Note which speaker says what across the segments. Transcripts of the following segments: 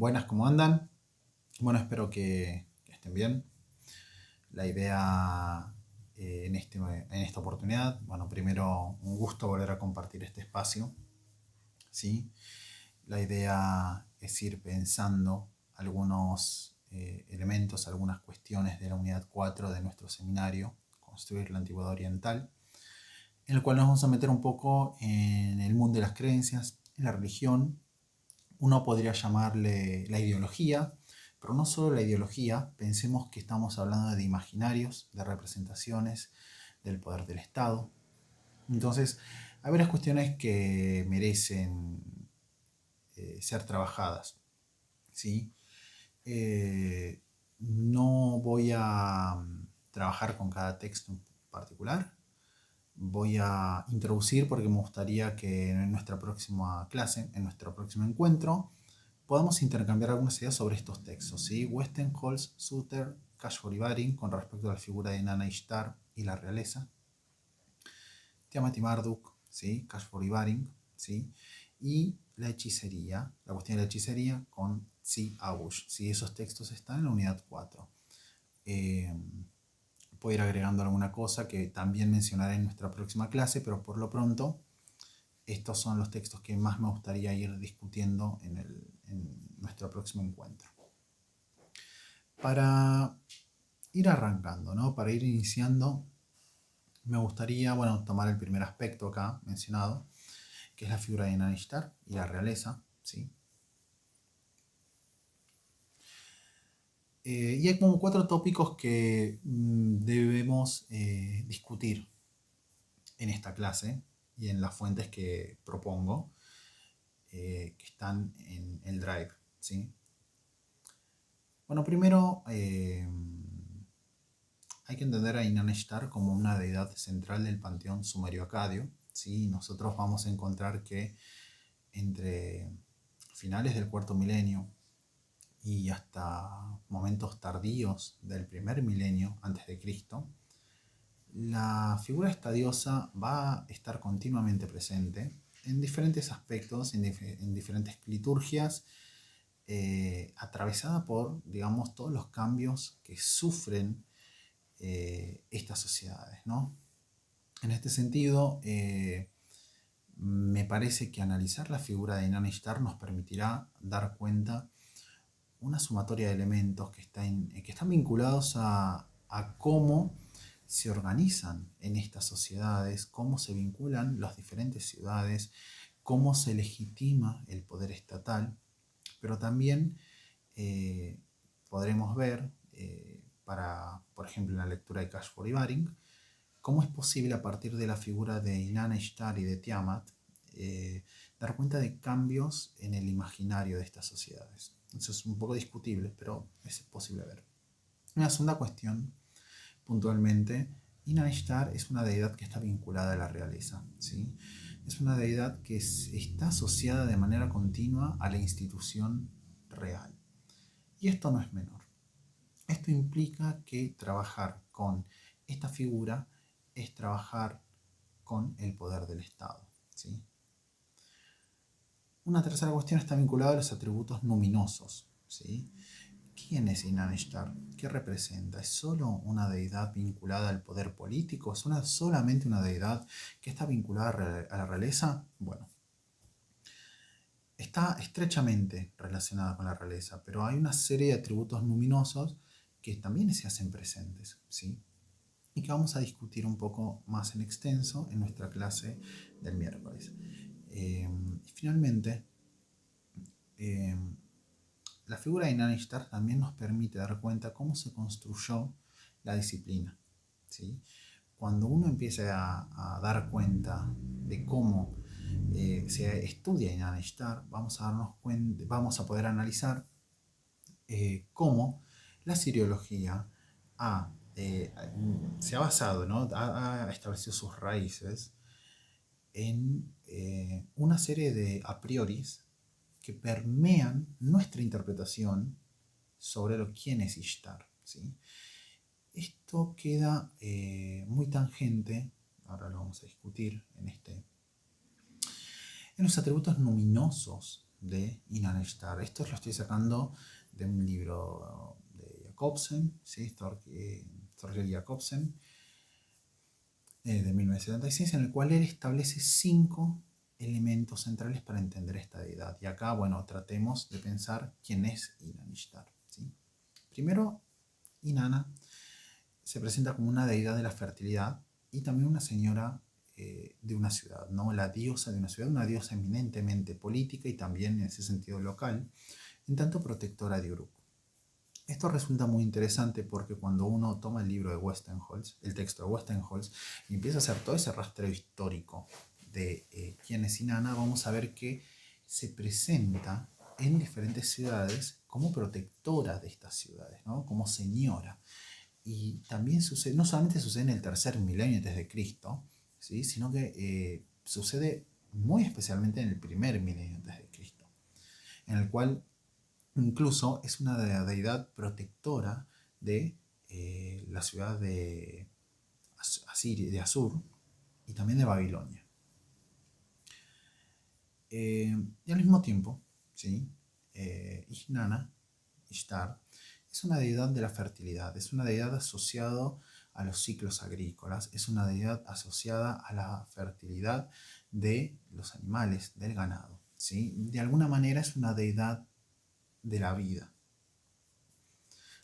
Speaker 1: Buenas, ¿cómo andan? Bueno, espero que estén bien. La idea en esta oportunidad, bueno, primero un gusto volver a compartir este espacio, ¿sí? La idea es ir pensando algunos elementos, algunas cuestiones de la unidad 4 de nuestro seminario, Construir la Antigüedad Oriental, en el cual nos vamos a meter un poco en el mundo de las creencias, en la religión. Uno podría llamarle la ideología, pero no solo la ideología, pensemos que estamos hablando de imaginarios, de representaciones, del poder del Estado. Entonces, hay varias cuestiones que merecen ser trabajadas, ¿sí? No voy a trabajar con cada texto en particular, voy a introducir porque me gustaría que en nuestra próxima clase, en nuestro próximo encuentro, podamos intercambiar algunas ideas sobre estos textos, ¿sí? Westenholz, Suter, Kashmir y Baring con respecto a la figura de Nana Ishtar y la realeza, Tiamat y Marduk, ¿sí? Kashmir y Baring, ¿sí? Y la hechicería, la cuestión de la hechicería con Tzi Abush, ¿sí? Esos textos están en la unidad 4. Puedo ir agregando alguna cosa que también mencionaré en nuestra próxima clase, pero por lo pronto estos son los textos que más me gustaría ir discutiendo en nuestro próximo encuentro. Para ir arrancando, ¿no? Para ir iniciando, me gustaría, bueno, tomar el primer aspecto acá mencionado, que es la figura de Nana Ishtar y la realeza, ¿sí? Y hay como 4 tópicos que debemos discutir en esta clase y en las fuentes que propongo, que están en el Drive, ¿sí? Bueno, primero hay que entender a Inanna Ishtar como una deidad central del panteón sumerio-acadio, ¿sí? Nosotros vamos a encontrar que entre finales del cuarto milenio y hasta momentos tardíos del primer milenio antes de Cristo, la figura de esta diosa va a estar continuamente presente en diferentes aspectos, en diferentes liturgias, atravesada por, digamos, todos los cambios que sufren estas sociedades, ¿no? En este sentido, me parece que analizar la figura de Inanna Ishtar nos permitirá dar cuenta una sumatoria de elementos que están vinculados a cómo se organizan en estas sociedades, cómo se vinculan las diferentes ciudades, cómo se legitima el poder estatal, pero también podremos ver, por ejemplo, en la lectura de Kashmir y Baring, cómo es posible a partir de la figura de Inanna Ishtar y de Tiamat dar cuenta de cambios en el imaginario de estas sociedades. Eso es un poco discutible, pero es posible ver. Una segunda cuestión, puntualmente, Inanna Ishtar es una deidad que está vinculada a la realeza, ¿sí? Es una deidad que está asociada de manera continua a la institución real. Y esto no es menor. Esto implica que trabajar con esta figura es trabajar con el poder del Estado, ¿sí? Una tercera cuestión está vinculada a los atributos luminosos, ¿sí? ¿Quién es Inanna Ishtar? ¿Qué representa? ¿Es solo una deidad vinculada al poder político? ¿Es solamente una deidad que está vinculada a la realeza? Bueno, está estrechamente relacionada con la realeza, pero hay una serie de atributos luminosos que también se hacen presentes, ¿sí? Y que vamos a discutir un poco más en extenso en nuestra clase del miércoles. Y finalmente, la figura de Inanna Ishtar también nos permite dar cuenta cómo se construyó la disciplina, ¿sí? Cuando uno empieza a dar cuenta de cómo se estudia Inanna Ishtar, vamos a poder analizar cómo la siriología se ha basado, ¿no? Ha establecido sus raíces en una serie de a prioris que permean nuestra interpretación sobre quién es Ishtar, ¿sí? Esto queda muy tangente, ahora lo vamos a discutir en los atributos luminosos de Inaneshtar. Esto lo estoy sacando de un libro de Jacobsen, ¿sí? Thorkel Jacobsen, de 1976, en el cual él establece 5 elementos centrales para entender esta deidad. Y acá, bueno, tratemos de pensar quién es Inanishtar, ¿sí? Primero, Inanna se presenta como una deidad de la fertilidad y también una señora de una ciudad, ¿no? La diosa de una ciudad, una diosa eminentemente política y también en ese sentido local, en tanto protectora de Uruk. Esto resulta muy interesante porque cuando uno toma el libro de Westenholz, el texto de Westenholz, y empieza a hacer todo ese rastreo histórico de quién es Inanna, vamos a ver que se presenta en diferentes ciudades como protectora de estas ciudades, ¿no? Como señora. Y también sucede, no solamente sucede en el tercer milenio antes de Cristo, ¿sí? Sino que sucede muy especialmente en el primer milenio antes de Cristo, en el cual incluso es una deidad protectora de la ciudad de Asur y también de Babilonia. Y al mismo tiempo, ¿sí? Inanna, Ishtar, es una deidad de la fertilidad, es una deidad asociada a los ciclos agrícolas, es una deidad asociada a la fertilidad de los animales, del ganado, ¿sí? De alguna manera es una deidad de la vida.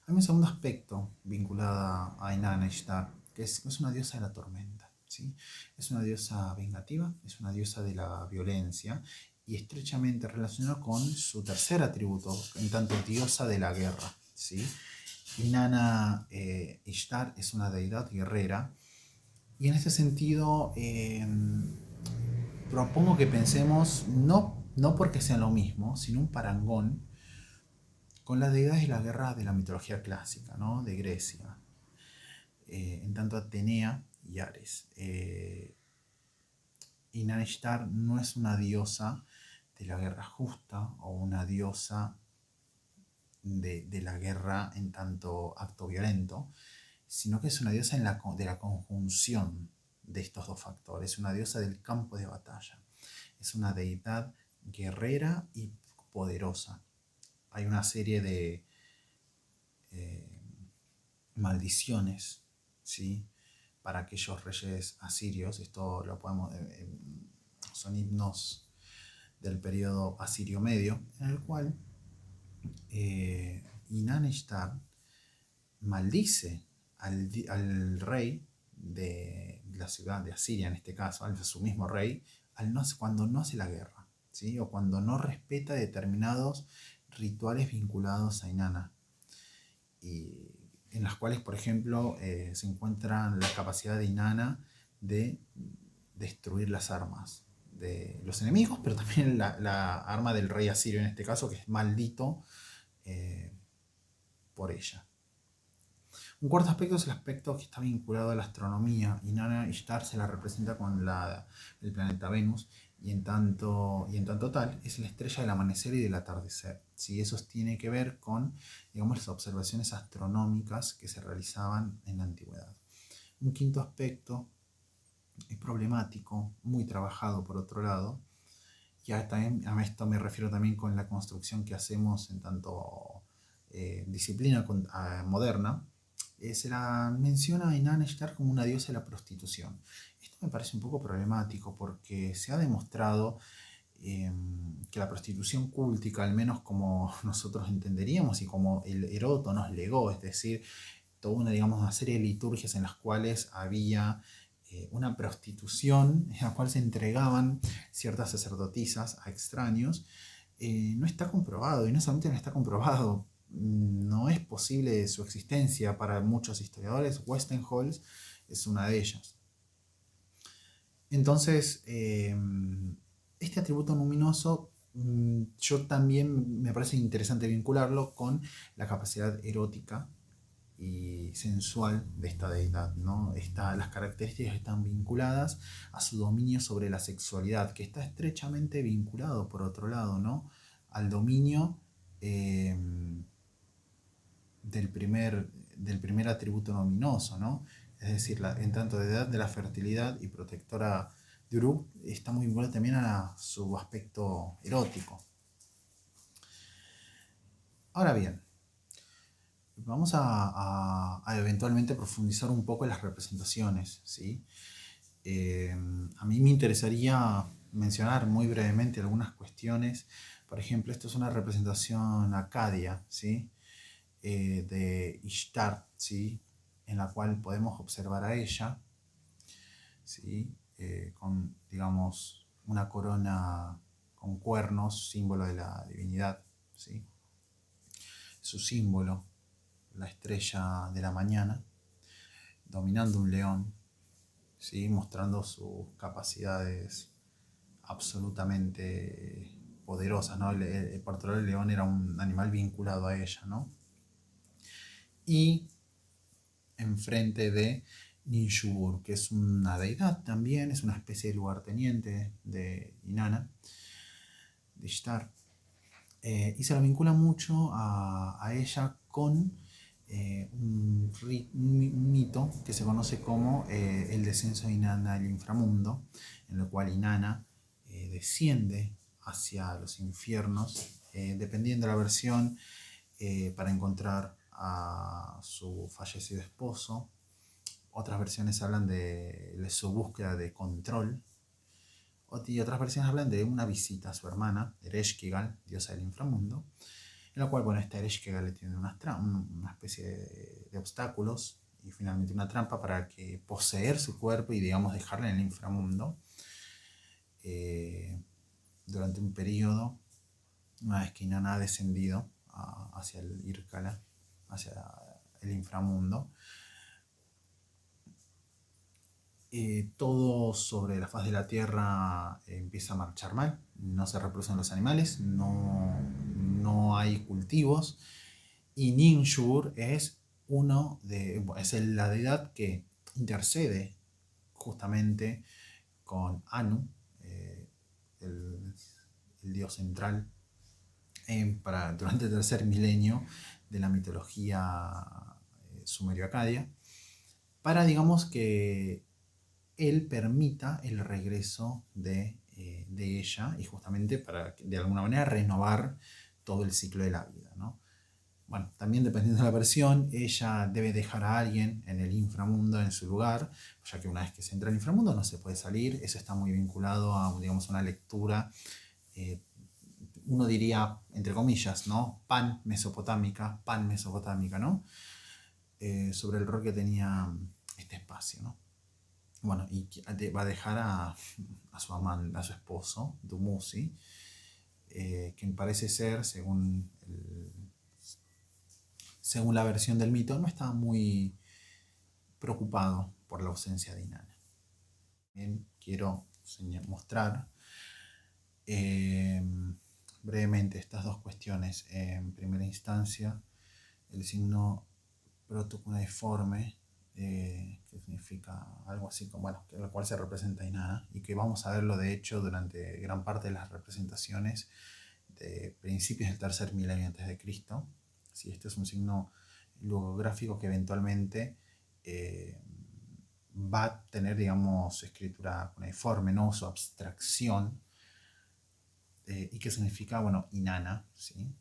Speaker 1: Hay un segundo aspecto vinculado a Inanna Ishtar, que es una diosa de la tormenta, ¿sí? Es una diosa vengativa, es una diosa de la violencia y estrechamente relacionada con su tercer atributo, en tanto diosa de la guerra, ¿sí? Inanna Ishtar es una deidad guerrera y en este sentido propongo que pensemos no porque sean lo mismo, sino un parangón con las deidades de la guerra de la mitología clásica, ¿no? De Grecia, en tanto Atenea y Ares. Inanna Ishtar no es una diosa de la guerra justa o una diosa de la guerra en tanto acto violento, sino que es una diosa de la conjunción de estos dos factores, una diosa del campo de batalla. Es una deidad guerrera y poderosa. Hay una serie de maldiciones, ¿sí? Para aquellos reyes asirios. Esto lo podemos... son himnos del periodo asirio medio, en el cual Inanna Ishtar maldice al rey de la ciudad de Asiria, en este caso, a su mismo rey, cuando no hace la guerra, ¿sí? O cuando no respeta determinados rituales vinculados a Inanna, y en las cuales, por ejemplo, se encuentra la capacidad de Inanna de destruir las armas de los enemigos, pero también la arma del rey asirio en este caso, que es maldito por ella. Un cuarto aspecto es el aspecto que está vinculado a la astronomía. Inanna Ishtar se la representa con el planeta Venus y en tanto tal es la estrella del amanecer y del atardecer. ¿Sí? Eso tiene que ver con, digamos, las observaciones astronómicas que se realizaban en la antigüedad. Un quinto aspecto es problemático, muy trabajado por otro lado, y a esto me refiero también con la construcción que hacemos en tanto disciplina moderna. Se la menciona a Inanna Ishtar como una diosa de la prostitución. Esto me parece un poco problemático porque se ha demostrado que la prostitución cúltica, al menos como nosotros entenderíamos y como el Heródoto nos legó, es decir, toda una serie de liturgias en las cuales había una prostitución en la cual se entregaban ciertas sacerdotisas a extraños, no está comprobado, y no solamente no está comprobado, no es posible su existencia para muchos historiadores. Westenholz es una de ellas. Entonces, este atributo luminoso, yo también me parece interesante vincularlo con la capacidad erótica y sensual de esta deidad, ¿no? Las características están vinculadas a su dominio sobre la sexualidad, que está estrechamente vinculado, por otro lado, ¿no? Al dominio del primer atributo luminoso, ¿no? Es decir, en tanto deidad de la fertilidad y protectora de Uruk, está muy vinculada también a su aspecto erótico. Ahora bien, vamos a eventualmente profundizar un poco en las representaciones, ¿sí? A mí me interesaría mencionar muy brevemente algunas cuestiones. Por ejemplo, esto es una representación acadia, ¿sí? De Ishtar, ¿sí? En la cual podemos observar a ella, ¿sí? Con, digamos, una corona con cuernos, símbolo de la divinidad, ¿sí? Su símbolo, la estrella de la mañana, dominando un león, ¿sí? Mostrando sus capacidades absolutamente poderosas, ¿no? Por otro lado, el león era un animal vinculado a ella, ¿no? Y enfrente de Ninshur, que es una deidad también, es una especie de lugarteniente de Inanna, de Ishtar, y se la vincula mucho a ella con un mito que se conoce como el descenso de Inanna al inframundo, en el cual Inanna desciende hacia los infiernos, dependiendo de la versión, para encontrar a su fallecido esposo. Otras versiones hablan de su búsqueda de control, y otras versiones hablan de una visita a su hermana, Ereshkigal, diosa del inframundo, en la cual, bueno, esta Ereshkigal le tiene una especie de obstáculos y finalmente una trampa para que poseer su cuerpo y, digamos, dejarla en el inframundo durante un periodo, una vez que Inanna ha descendido hacia el Irkala, hacia el inframundo. Todo sobre la faz de la Tierra empieza a marchar mal, no se reproducen los animales, no hay cultivos, y Ninshur es la deidad que intercede justamente con Anu, eh, el, el dios central, durante el tercer milenio de la mitología sumerio-acadia, para, digamos, que él permita el regreso de ella y justamente para, de alguna manera, renovar todo el ciclo de la vida, ¿no? Bueno, también dependiendo de la versión, ella debe dejar a alguien en el inframundo en su lugar, ya que una vez que se entra al inframundo no se puede salir. Eso está muy vinculado a, digamos, una lectura, eh, uno diría, entre comillas, ¿no? Pan-mesopotámica, ¿no? Sobre el rol que tenía este espacio, ¿no? Bueno, y va a dejar a su amante, a su esposo, Dumuzi, quien parece ser, según la versión del mito, no estaba muy preocupado por la ausencia de Inanna. Bien, quiero mostrar eh, brevemente estas dos cuestiones. En primera instancia, el signo protocuneiforme, que significa algo así como, bueno, el cual se representa Inanna, y que vamos a verlo de hecho durante gran parte de las representaciones de principios del tercer milenio antes de Cristo. ¿Sí? Este es un signo logográfico que eventualmente va a tener, digamos, escritura cuneiforme, ¿no? Su abstracción, y que significa, bueno, Inanna, ¿sí?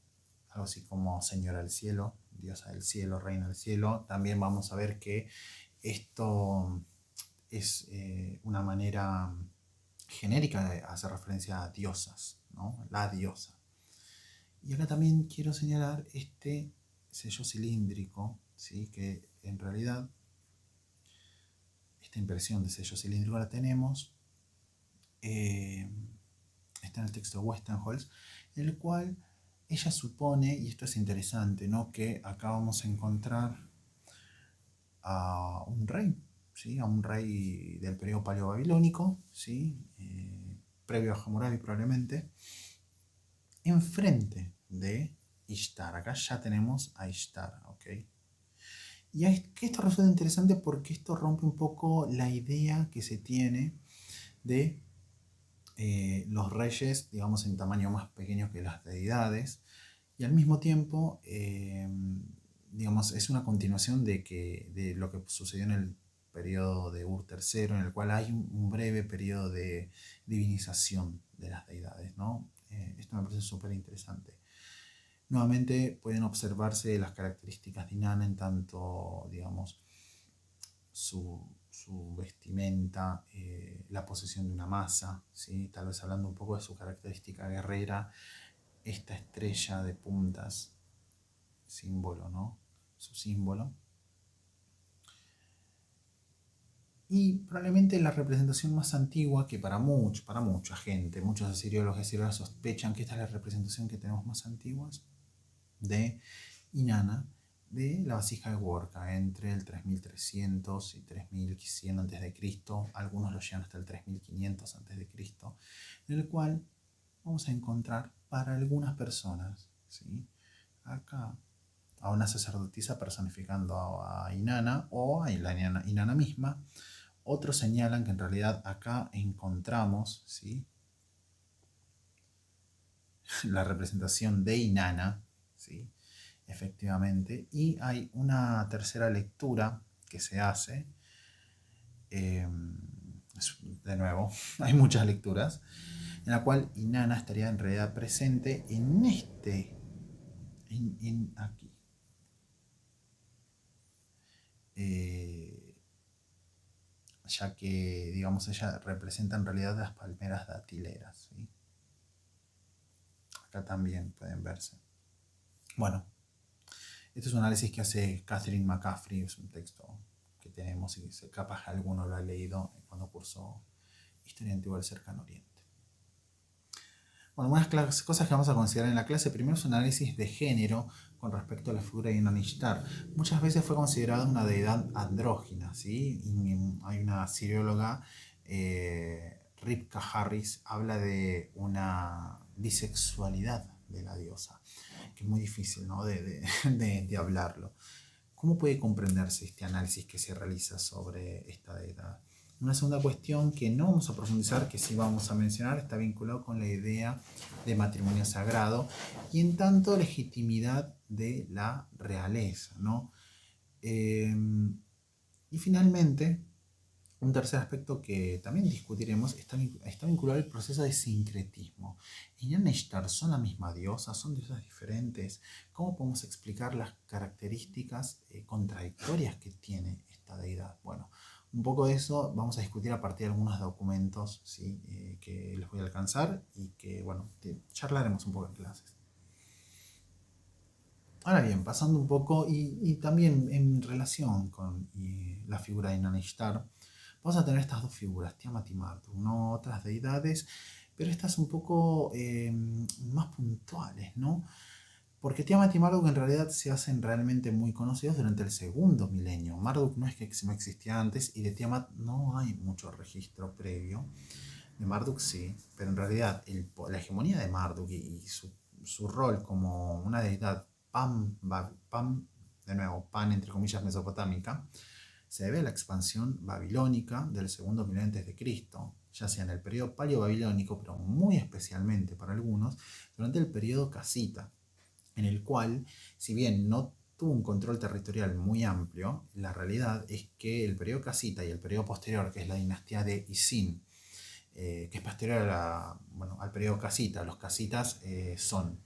Speaker 1: Algo así como señora del cielo, diosa del cielo, reina del cielo. También vamos a ver que esto es una manera genérica de hacer referencia a diosas, ¿no? La diosa. Y acá también quiero señalar este sello cilíndrico, ¿sí? Que en realidad esta impresión de sello cilíndrico la tenemos, está en el texto de Westenholz, en el cual ella supone, y esto es interesante, ¿no? Que acá vamos a encontrar a un rey, ¿sí? A un rey del periodo paleobabilónico, ¿sí? Previo a Hammurabi probablemente, enfrente de Ishtar. Acá ya tenemos a Ishtar, ¿ok? Y es que esto resulta interesante porque esto rompe un poco la idea que se tiene de los reyes, digamos, en tamaño más pequeño que las deidades, y al mismo tiempo, digamos, es una continuación de lo que sucedió en el periodo de Ur III, en el cual hay un breve periodo de divinización de las deidades, ¿no? Esto me parece súper interesante. Nuevamente pueden observarse las características de Inanna en tanto, digamos, su vestimenta, la posesión de una masa, ¿sí? Tal vez hablando un poco de su característica guerrera, esta estrella de puntas, símbolo, ¿no? Su símbolo. Y probablemente la representación más antigua, que para mucha gente, muchos asiriólogos y asiriólogas sospechan que esta es la representación que tenemos más antigua de Inanna, de la vasija de Worka, entre el 3300 y 3100 a.C., algunos lo llevan hasta el 3500 a.C., en el cual vamos a encontrar para algunas personas, ¿sí? Acá a una sacerdotisa personificando a Inanna o a la Inanna misma. Otros señalan que en realidad acá encontramos, ¿sí?, la representación de Inanna, ¿sí?, efectivamente. Y hay una tercera lectura que se hace. De nuevo, hay muchas lecturas, en la cual Inanna estaría en realidad presente en aquí. Ya que, digamos, ella representa en realidad las palmeras datileras, ¿sí? Acá también pueden verse. Bueno, este es un análisis que hace Catherine McCaffrey, es un texto que tenemos y capaz alguno lo ha leído cuando cursó Historia Antigua del Cercano Oriente. Bueno, unas cosas que vamos a considerar en la clase. Primero es un análisis de género con respecto a la figura de Inanna Ishtar. Muchas veces fue considerada una deidad andrógina, ¿sí? Y hay una asirióloga, Ripka Harris, habla de una bisexualidad de la diosa, que es muy difícil, ¿no?, de hablarlo. ¿Cómo puede comprenderse este análisis que se realiza sobre esta deidad? Una segunda cuestión que no vamos a profundizar, que sí vamos a mencionar, está vinculado con la idea de matrimonio sagrado y en tanto legitimidad de la realeza, ¿no? Y finalmente, un tercer aspecto que también discutiremos está vinculado al proceso de sincretismo. ¿Inanna y Ishtar son la misma diosa? ¿Son diosas diferentes? ¿Cómo podemos explicar las características contradictorias que tiene esta deidad? Bueno, un poco de eso vamos a discutir a partir de algunos documentos, ¿sí?, que les voy a alcanzar y que, bueno, charlaremos un poco en clases. Ahora bien, pasando un poco y también en relación con la figura de Inanna Ishtar, vamos a tener estas dos figuras, Tiamat y Marduk, no otras deidades, pero estas un poco más puntuales, ¿no? Porque Tiamat y Marduk en realidad se hacen realmente muy conocidos durante el segundo milenio. Marduk no es que no existía antes y de Tiamat no hay mucho registro previo. De Marduk sí, pero en realidad la hegemonía de Marduk y su rol como una deidad de nuevo, pan entre comillas mesopotámica, se debe a la expansión babilónica del segundo milenio antes de Cristo, ya sea en el periodo paleo-babilónico, pero muy especialmente para algunos, durante el periodo casita, en el cual, si bien no tuvo un control territorial muy amplio, la realidad es que el periodo casita y el periodo posterior, que es la dinastía de Isin, que es posterior al periodo casita. Los casitas son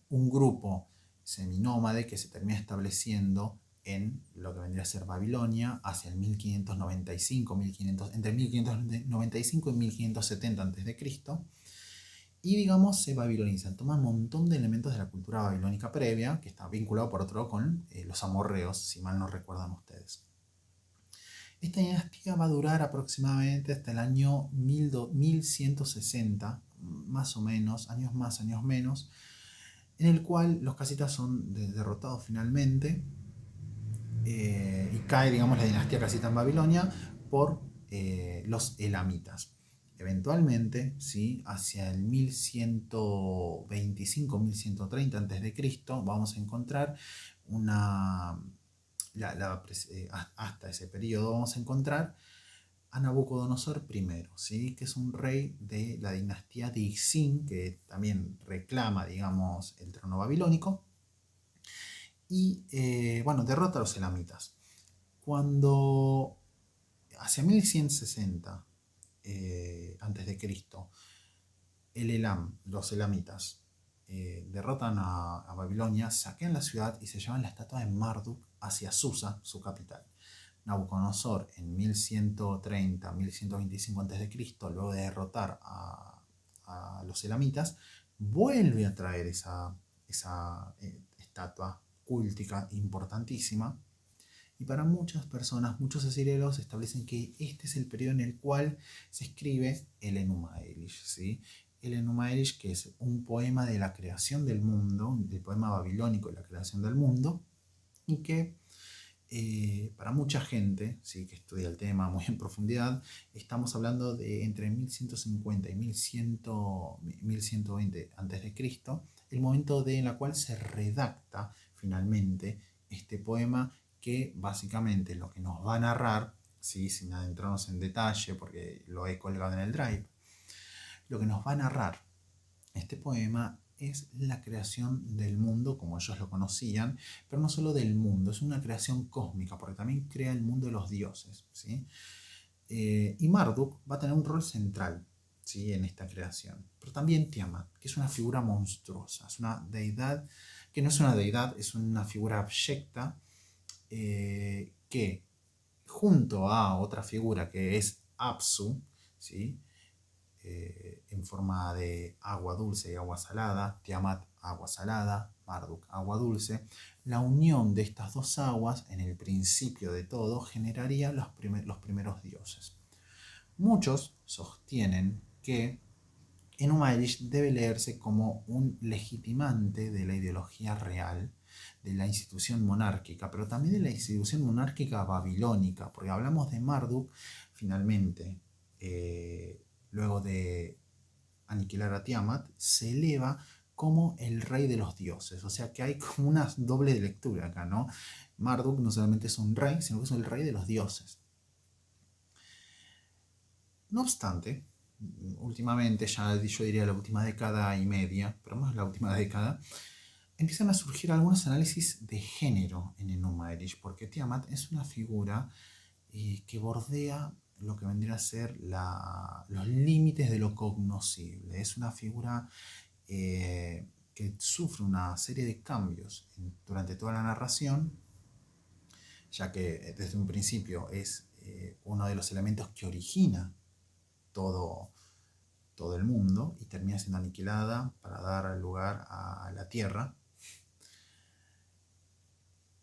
Speaker 1: un grupo seminómade que se termina estableciendo en lo que vendría a ser Babilonia hacia el 1595, entre 1595 y 1570 a.C. Y digamos se babilonizan, toman un montón de elementos de la cultura babilónica previa, que está vinculado por otro lado con los amorreos, si mal no recuerdan ustedes. Esta dinastía va a durar aproximadamente hasta el año 1160, más o menos, años más, años menos, en el cual los casitas son derrotados finalmente y cae, digamos, la dinastía casita en Babilonia por los elamitas. Eventualmente, ¿sí?, hacia el 1125-1130 a.C., vamos a encontrar hasta ese periodo vamos a encontrar a Nabucodonosor I, ¿sí?, que es un rey de la dinastía de Isin, que también reclama, digamos, el trono babilónico, y derrota a los elamitas. Cuando hacia 1160 a.C., los elamitas derrotan a Babilonia, saquean la ciudad y se llevan la estatua de Marduk hacia Susa, su capital. Nabucodonosor en 1130-1125 a.C., luego de derrotar a los elamitas, vuelve a traer esa estatua cúltica importantísima. Y para muchas personas, muchos asirios establecen que este es el periodo en el cual se escribe el Enuma Elish, ¿sí? El Enuma Elish, que es un poema de la creación del mundo, el poema babilónico de la creación del mundo, y que para mucha gente, ¿sí?, que estudia el tema muy en profundidad, estamos hablando de entre 1150 y 1120 a.C., el momento en el cual se redacta finalmente este poema, que básicamente lo que nos va a narrar, ¿sí?, sin adentrarnos en detalle porque lo he colgado en el Drive, lo que nos va a narrar este poema es la creación del mundo como ellos lo conocían, pero no solo del mundo, es una creación cósmica, porque también crea el mundo de los dioses, ¿sí? Y Marduk va a tener un rol central, ¿sí?, en esta creación. Pero también Tiamat, que es una figura monstruosa, es una deidad, que no es una deidad, es una figura abyecta, que junto a otra figura que es Apsu, ¿sí?, en forma de agua dulce y agua salada, Tiamat agua salada, Marduk agua dulce. La unión de estas dos aguas en el principio de todo generaría los primeros dioses. Muchos sostienen que Enuma Elish debe leerse como un legitimante de la ideología real, de la institución monárquica, pero también de la institución monárquica babilónica, porque hablamos de Marduk finalmente. Luego de aniquilar a Tiamat, se eleva como el rey de los dioses. O sea que hay como una doble lectura acá, ¿no? Marduk no solamente es un rey, sino que es el rey de los dioses. No obstante, últimamente, ya yo diría la última década y media, pero más la última década, empiezan a surgir algunos análisis de género en Enuma Elish, porque Tiamat es una figura que bordea lo que vendría a ser los límites de lo cognoscible. Es una figura que sufre una serie de cambios durante toda la narración, ya que desde un principio es uno de los elementos que origina todo el mundo y termina siendo aniquilada para dar lugar a la Tierra.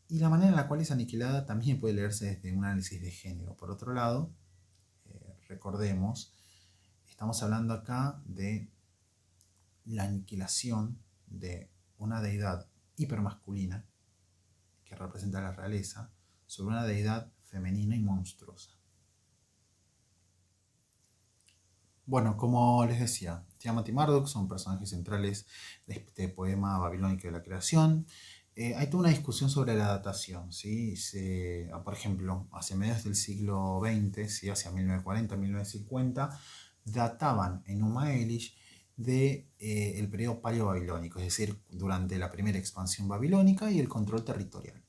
Speaker 1: Y la manera en la cual es aniquilada también puede leerse desde un análisis de género. Por otro lado, recordemos, estamos hablando acá de la aniquilación de una deidad hipermasculina que representa la realeza sobre una deidad femenina y monstruosa. Bueno, como les decía, Tiamat y Marduk son personajes centrales de este poema babilónico de la creación. Hay toda una discusión sobre la datación, ¿sí? Por ejemplo, hacia mediados del siglo XX, ¿sí?, hacia 1940-1950, databan Enuma Elish del periodo paleo-babilónico, es decir, durante la primera expansión babilónica y el control territorial.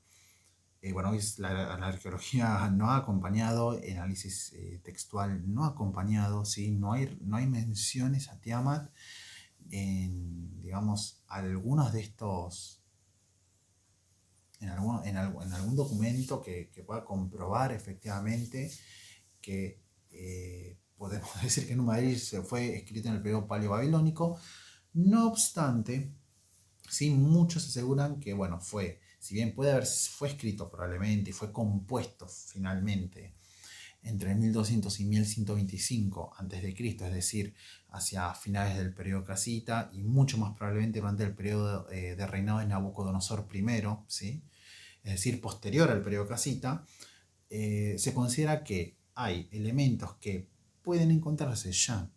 Speaker 1: Bueno, la arqueología no ha acompañado, el análisis textual no ha acompañado, ¿sí? No hay menciones a Tiamat en, digamos, algunos de estos, en algún documento que pueda comprobar efectivamente que podemos decir que Enuma Elish se fue escrito en el periodo paleo-babilónico. No obstante, sí, muchos aseguran que, bueno, si bien fue escrito probablemente y fue compuesto finalmente entre 1200 y 1125 a.C., es decir, hacia finales del periodo casita y mucho más probablemente durante el periodo de reinado de Nabucodonosor I, ¿sí?, es decir, posterior al periodo casita, se considera que hay elementos que pueden encontrarse ya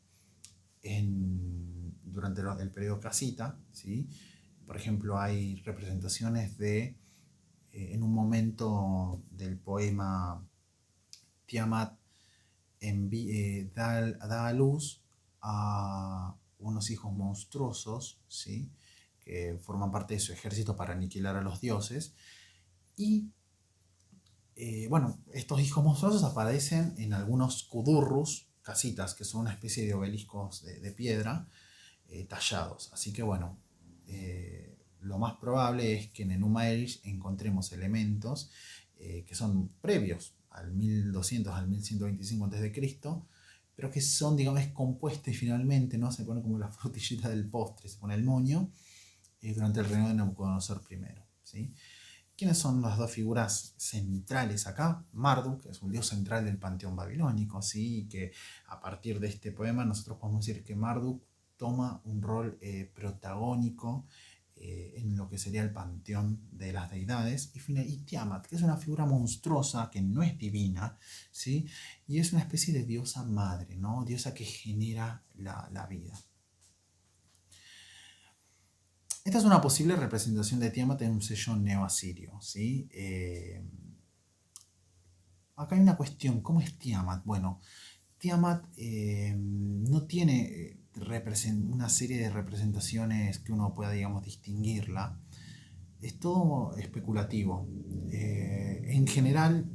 Speaker 1: durante el periodo casita, ¿sí? Por ejemplo, hay representaciones en un momento del poema, Tiamat da a luz a unos hijos monstruosos, ¿sí?, que forman parte de su ejército para aniquilar a los dioses. Y bueno, estos hijos monstruosos aparecen en algunos kudurrus, casitas, que son una especie de obeliscos de piedra tallados. Así que bueno, lo más probable es que en Enuma Elish encontremos elementos que son previos al 1200 al 1125 a.C., pero que son, digamos, compuestos y finalmente, ¿no? Se pone como la frutillita del postre, se pone el moño durante el reinado de Nabucodonosor I, ¿sí? ¿Quiénes son las dos figuras centrales acá? Marduk, que es un dios central del panteón babilónico, ¿sí? Y que a partir de este poema nosotros podemos decir que Marduk toma un rol protagónico en lo que sería el panteón de las deidades, y Tiamat, que es una figura monstruosa, que no es divina, ¿sí? Y es una especie de diosa madre, ¿no? Diosa que genera la vida. Esta es una posible representación de Tiamat en un sello neoasirio, ¿sí? Acá hay una cuestión, ¿cómo es Tiamat? Bueno, Tiamat no tiene una serie de representaciones que uno pueda, digamos, distinguirla. Es todo especulativo. En general,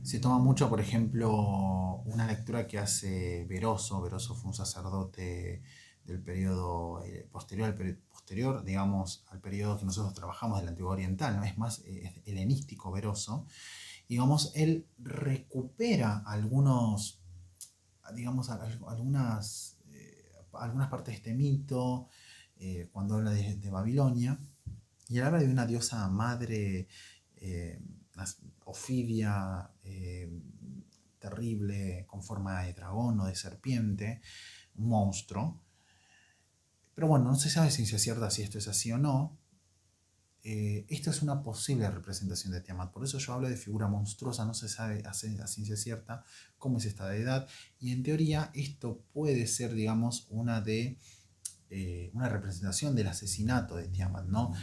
Speaker 1: se toma mucho, por ejemplo, una lectura que hace Beroso. Beroso fue un sacerdote del periodo posterior, digamos, al periodo que nosotros trabajamos del Antiguo Oriental, ¿no? Es más helenístico Beroso. Digamos, él recupera digamos, algunas partes de este mito cuando habla de Babilonia, y él habla de una diosa madre, eh, Ofidia, terrible, con forma de dragón o de serpiente, un monstruo. Pero bueno, no se sabe si ciencia cierta si esto es así o no. Esto es una posible representación de Tiamat, por eso yo hablo de figura monstruosa, no se sabe a ciencia cierta cómo es esta deidad, y en teoría esto puede ser, digamos, una representación del asesinato de Tiamat, ¿no?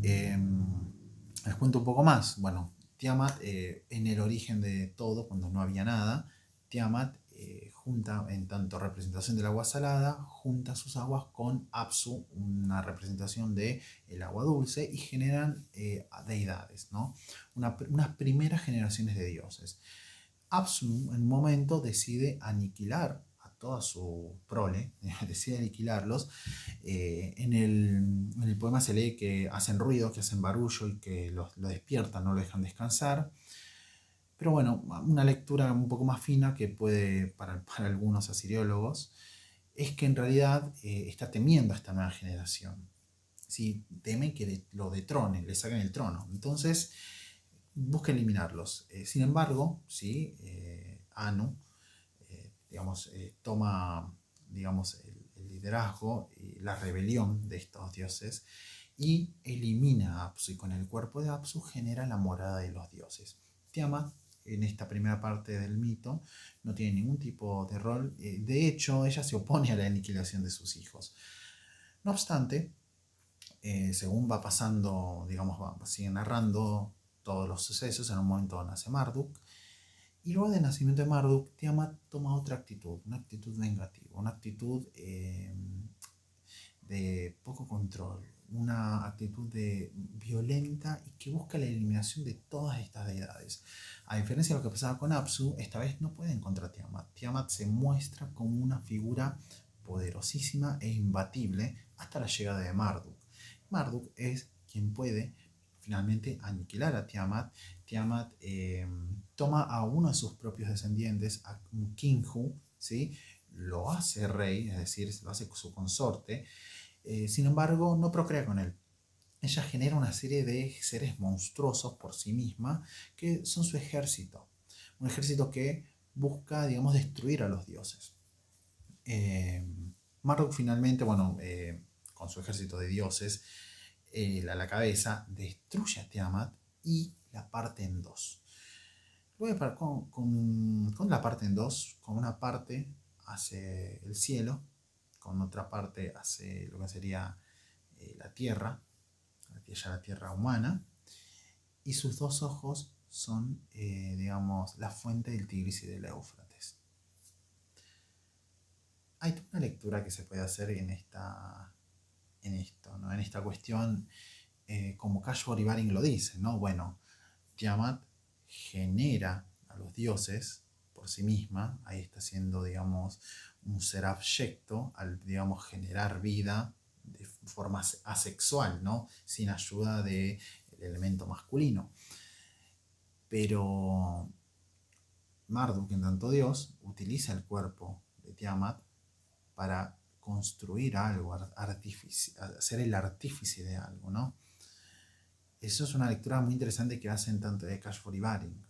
Speaker 1: Les cuento un poco más. Bueno, Tiamat, en el origen de todo, cuando no había nada, Tiamat junta, en tanto representación del agua salada, junta sus aguas con Apsu, una representación del agua dulce, y generan deidades, ¿no? Unas primeras generaciones de dioses. Apsu en un momento decide aniquilar a toda su prole, decide aniquilarlos. En el poema se lee que hacen ruido, que hacen barullo y que lo despiertan, no lo dejan descansar. Pero bueno, una lectura un poco más fina que puede, para algunos asiriólogos, es que en realidad está temiendo a esta nueva generación. ¿Sí? Teme que lo detronen, le saquen el trono. Entonces busca eliminarlos. Sin embargo, ¿sí? Anu, digamos, toma, digamos, el liderazgo y la rebelión de estos dioses y elimina a Apsu, y con el cuerpo de Apsu genera la morada de los dioses. Tiamat, en esta primera parte del mito, no tiene ningún tipo de rol. De hecho, ella se opone a la aniquilación de sus hijos. No obstante, según va pasando, digamos, sigue narrando todos los sucesos, en un momento nace Marduk, y luego del nacimiento de Marduk, Tiamat toma otra actitud, una actitud vengativa, una actitud de poco control, una actitud violenta y que busca la eliminación de todas estas deidades. A diferencia de lo que pasaba con Apsu, esta vez no puede encontrar a Tiamat. Tiamat se muestra como una figura poderosísima e imbatible hasta la llegada de Marduk. Marduk es quien puede finalmente aniquilar a Tiamat. Tiamat toma a uno de sus propios descendientes, a Kingu, ¿sí? Lo hace rey, es decir, lo hace su consorte. Sin embargo, no procrea con él. Ella genera una serie de seres monstruosos por sí misma que son su ejército. Un ejército que busca, digamos, destruir a los dioses. Marduk finalmente, bueno, con su ejército de dioses a la cabeza, destruye a Tiamat y la parte en dos. Luego, con la parte en dos, con una parte hace el cielo, con otra parte hace lo que sería la tierra, la tierra humana, y sus dos ojos son, digamos, la fuente del Tigris y del Éufrates. Hay una lectura que se puede hacer en esto, ¿no? En esta cuestión, como Kashmir Baring lo dice, ¿no? Bueno, Tiamat genera a los dioses por sí misma, ahí está siendo, digamos, un ser abyecto al, digamos, generar vida de forma asexual, ¿no? Sin ayuda del elemento masculino. Pero Marduk, en tanto Dios, utiliza el cuerpo de Tiamat para construir algo, ser el artífice de algo, ¿no? Eso es una lectura muy interesante que hacen tanto Eckhart y Baring.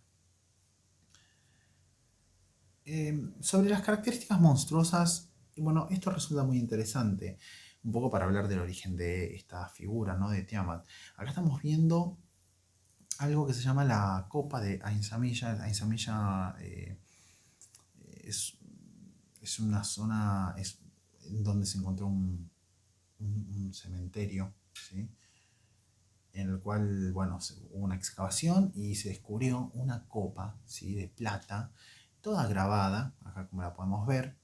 Speaker 1: Sobre las características monstruosas, bueno, esto resulta muy interesante, un poco para hablar del origen de esta figura, ¿no? De Tiamat. Acá estamos viendo algo que se llama la copa de Ain Samilla. Ain Samilla es una zona donde se encontró un cementerio, ¿sí? En el cual, bueno, hubo una excavación y se descubrió una copa, ¿sí? De plata, toda grabada, acá como la podemos ver,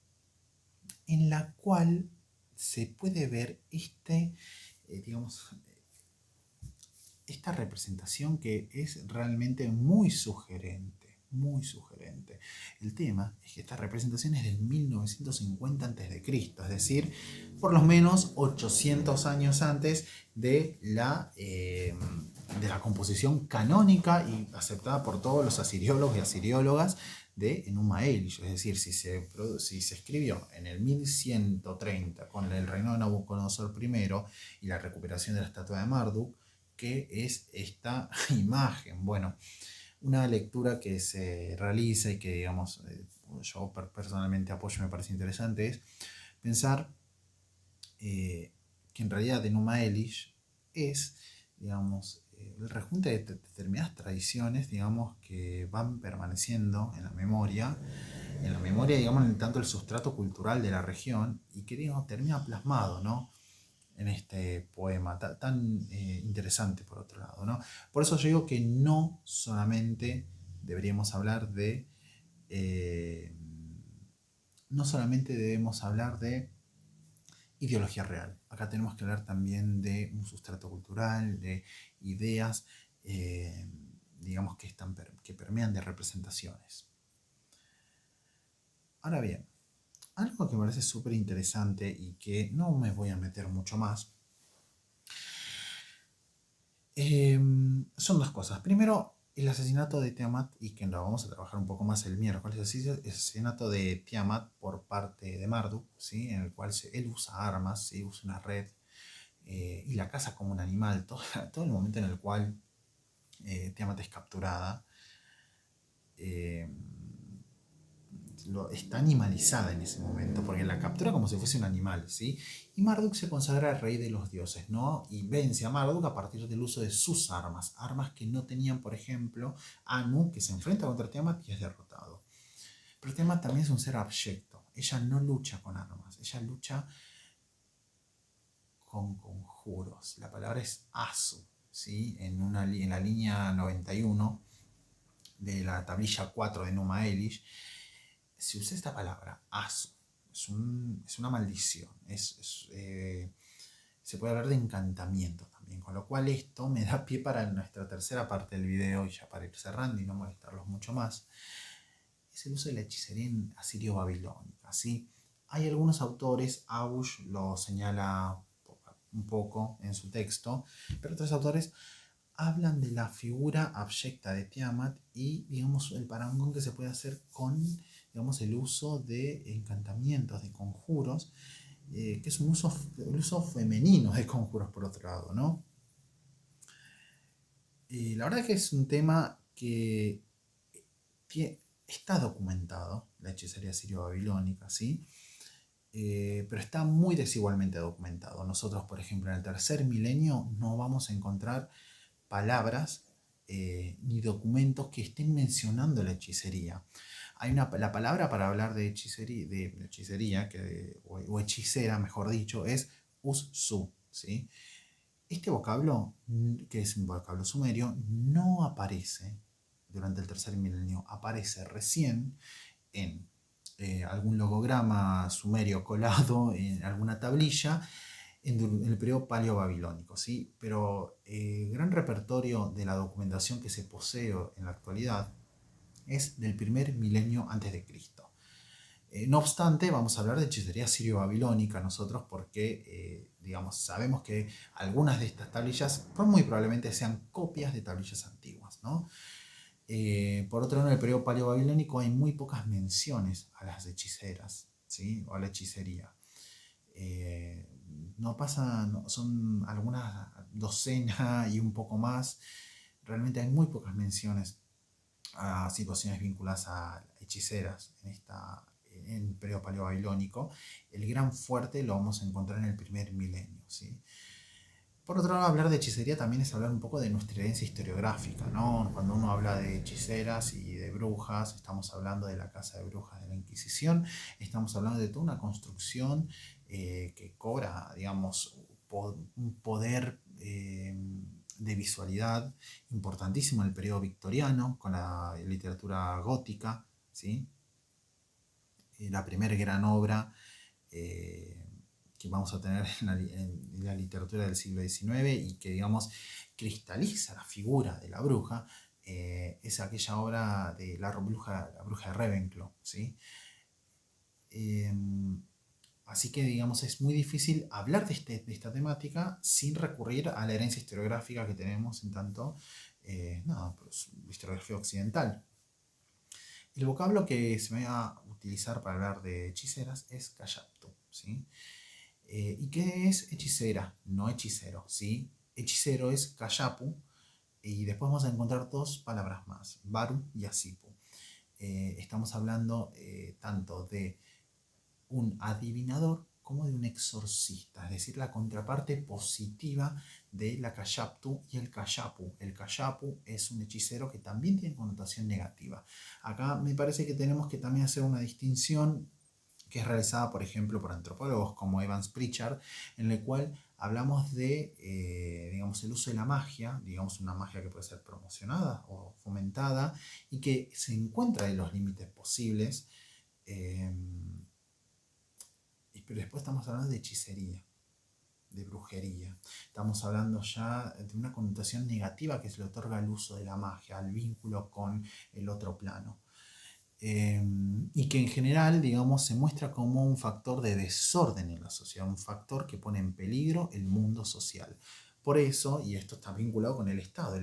Speaker 1: en la cual se puede ver digamos, esta representación que es realmente muy sugerente, muy sugerente. El tema es que esta representación es del 1950 a.C., es decir, por lo menos 800 años antes de la composición canónica y aceptada por todos los asiriólogos y asiriólogas de Enuma Elish. Es decir, si se escribió en el 1130 con el reino de Nabucodonosor I y la recuperación de la estatua de Marduk, ¿qué es esta imagen? Bueno, una lectura que se realiza y que, digamos, yo personalmente apoyo, me parece interesante, es pensar que en realidad Enuma Elish es, digamos, el rejunte de determinadas tradiciones, digamos, que van permaneciendo en la memoria, digamos, en tanto el sustrato cultural de la región y que, digamos, termina plasmado, ¿no? En este poema tan interesante por otro lado, ¿no? Por eso yo digo que no solamente deberíamos hablar de no solamente debemos hablar de ideología real. Acá tenemos que hablar también de un sustrato cultural, de ideas, digamos, que permean de representaciones. Ahora bien, algo que me parece súper interesante y que no me voy a meter mucho más, son dos cosas. Primero, el asesinato de Tiamat, y que lo vamos a trabajar un poco más el miércoles, el asesinato de Tiamat por parte de Marduk, ¿sí? En el cual él usa armas, ¿sí? Usa una red y la caza como un animal. Todo el momento en el cual Tiamat es capturada, está animalizada en ese momento, porque la captura como si fuese un animal, ¿sí? Y Marduk se consagra al rey de los dioses, ¿no? Y vence a Marduk a partir del uso de sus armas, armas que no tenían, por ejemplo, Anu, que se enfrenta contra Tiamat y es derrotado. Pero Tiamat también es un ser abyecto, ella no lucha con armas, ella lucha con conjuros. La palabra es Asu, ¿sí? En la línea 91 de la tablilla 4 de Enuma Elish, si usa esta palabra, asu, es una maldición, se puede hablar de encantamiento también, con lo cual esto me da pie para nuestra tercera parte del video, y ya para ir cerrando y no molestarlos mucho más, es el uso de la hechicería asirio-babilónica, ¿sí? Hay algunos autores, Abush lo señala un poco en su texto, pero otros autores hablan de la figura abyecta de Tiamat y, digamos, el parangón que se puede hacer con, digamos, el uso de encantamientos, de conjuros, que es el uso femenino de conjuros, por otro lado, ¿no? La verdad que es un tema que está documentado, la hechicería sirio-babilónica, ¿sí? Pero está muy desigualmente documentado. Nosotros, por ejemplo, en el tercer milenio no vamos a encontrar palabras ni documentos que estén mencionando la hechicería. Hay la palabra para hablar de hechicería o hechicera, mejor dicho, es us-su, ¿sí? Este vocablo, que es un vocablo sumerio, no aparece durante el tercer milenio, aparece recién en algún logograma sumerio colado en alguna tablilla en el periodo paleo-babilónico, ¿sí? Pero el gran repertorio de la documentación que se posee en la actualidad es del primer milenio antes de Cristo. No obstante, vamos a hablar de hechicería sirio-babilónica nosotros porque, digamos, sabemos que algunas de estas tablillas muy probablemente sean copias de tablillas antiguas, ¿no? Por otro lado, en el periodo paleobabilónico hay muy pocas menciones a las hechiceras, ¿sí? O a la hechicería. No pasa, son algunas docenas y un poco más. Realmente hay muy pocas menciones a situaciones vinculadas a hechiceras en el periodo paleobabilónico. El gran fuerte lo vamos a encontrar en el primer milenio, ¿sí? Por otro lado, hablar de hechicería también es hablar un poco de nuestra herencia historiográfica, ¿no? Cuando uno habla de hechiceras y de brujas, estamos hablando de la casa de brujas de la Inquisición, estamos hablando de toda una construcción que cobra, digamos, un poder de visualidad importantísimo en el periodo victoriano, con la literatura gótica, ¿sí? La primera gran obra eh, que vamos a tener en la literatura del siglo XIX y que, digamos, cristaliza la figura de la bruja, es aquella obra de la bruja de Ravenclaw, ¿sí? Eh, Así que, digamos, es muy difícil hablar de esta temática sin recurrir a la herencia historiográfica que tenemos en tanto, pues, historiografía occidental. El vocablo que se me va a utilizar para hablar de hechiceras es Kayaptu, ¿sí? ¿Y qué es hechicera? No hechicero, ¿sí? Hechicero es Kayapu y después vamos a encontrar dos palabras más, Baru y Asipu. Estamos hablando tanto de un adivinador como de un exorcista, es decir, la contraparte positiva de la Kayaptu y el Kayapu. El Kayapu es un hechicero que también tiene connotación negativa. Acá me parece que tenemos que también hacer una distinción que es realizada, por ejemplo, por antropólogos como Evans Pritchard, en el cual hablamos de, digamos, el uso de la magia, digamos, una magia que puede ser promocionada o fomentada y que se encuentra en los límites posibles. Eh, pero después estamos hablando de hechicería, de brujería. Estamos hablando ya de una connotación negativa que se le otorga al uso de la magia, al vínculo con el otro plano. Y que en general, digamos, se muestra como un factor de desorden en la sociedad, un factor que pone en peligro el mundo social. Por eso, y esto está vinculado con el Estado,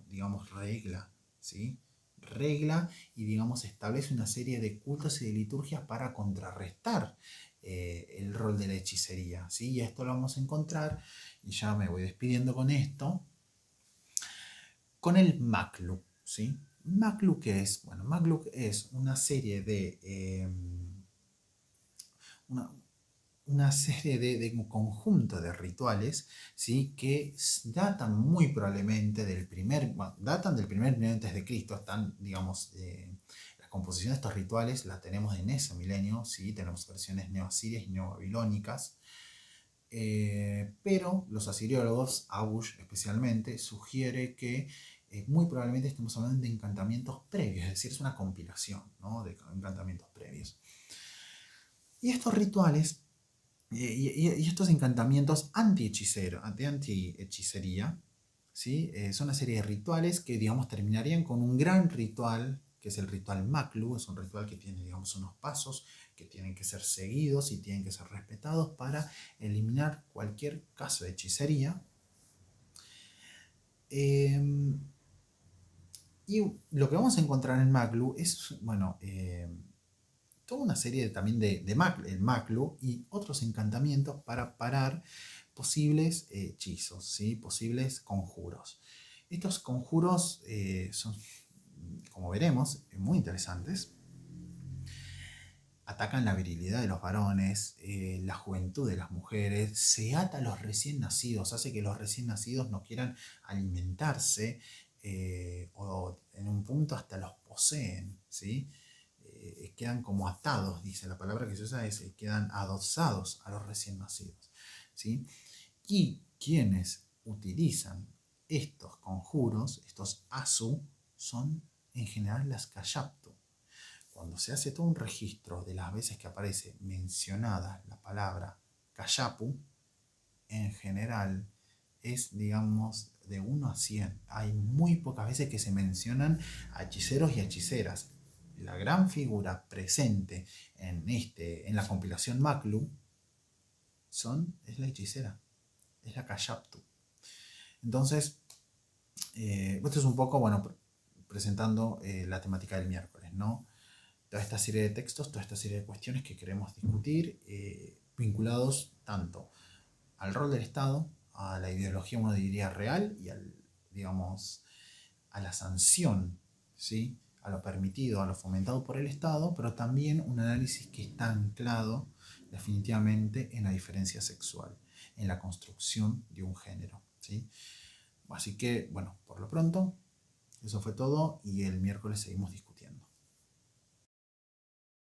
Speaker 1: digamos, regla, ¿sí? Regla y, digamos, establece una serie de cultos y de liturgias para contrarrestar el rol de la hechicería, ¿sí? Y esto lo vamos a encontrar, y ya me voy despidiendo con esto, con el Makluk, ¿sí? Makluk, ¿qué es? Bueno, Makluk es una serie de una, una serie de un conjunto de rituales, ¿sí? Que datan muy probablemente datan del primer milenio antes de Cristo. Están, digamos, la composición de estos rituales la tenemos en ese milenio, ¿sí? Tenemos versiones neoasirias y neobabilónicas. Pero los asiriólogos, Abush especialmente, sugiere que muy probablemente estemos hablando de encantamientos previos, es decir, es una compilación, ¿no? De encantamientos previos. Y estos rituales y estos encantamientos anti-hechicería, ¿sí? Son una serie de rituales que, digamos, terminarían con un gran ritual, que es el ritual Maklu. Es un ritual que tiene, digamos, unos pasos que tienen que ser seguidos y tienen que ser respetados para eliminar cualquier caso de hechicería. Y lo que vamos a encontrar en Maklu es, bueno, toda una serie también de el Maklu y otros encantamientos para parar posibles hechizos, ¿sí? Posibles conjuros. Estos conjuros son, como veremos, muy interesantes. Atacan la virilidad de los varones, la juventud de las mujeres, se ata a los recién nacidos, hace que los recién nacidos no quieran alimentarse o en un punto hasta los poseen, ¿sí? Quedan como atados, dice la palabra que se usa es quedan adosados a los recién nacidos, ¿sí? Y quienes utilizan estos conjuros, estos asu, son en general las kayaptu. Cuando se hace todo un registro de las veces que aparece mencionada la palabra kayapu, en general es, digamos, de 1 a 100. Hay muy pocas veces que se mencionan a hechiceros y hechiceras. la gran figura presente en la compilación Maclu es la hechicera, es la Cayaptu. Entonces, esto es un poco, bueno, presentando la temática del miércoles, ¿no? Toda esta serie de textos, toda esta serie de cuestiones que queremos discutir, vinculados tanto al rol del Estado, a la ideología, uno diría, real, y digamos, a la sanción, ¿sí? A lo permitido, a lo fomentado por el Estado, pero también un análisis que está anclado definitivamente en la diferencia sexual, en la construcción de un género, ¿sí? Así que, bueno, por lo pronto, eso fue todo y el miércoles seguimos discutiendo.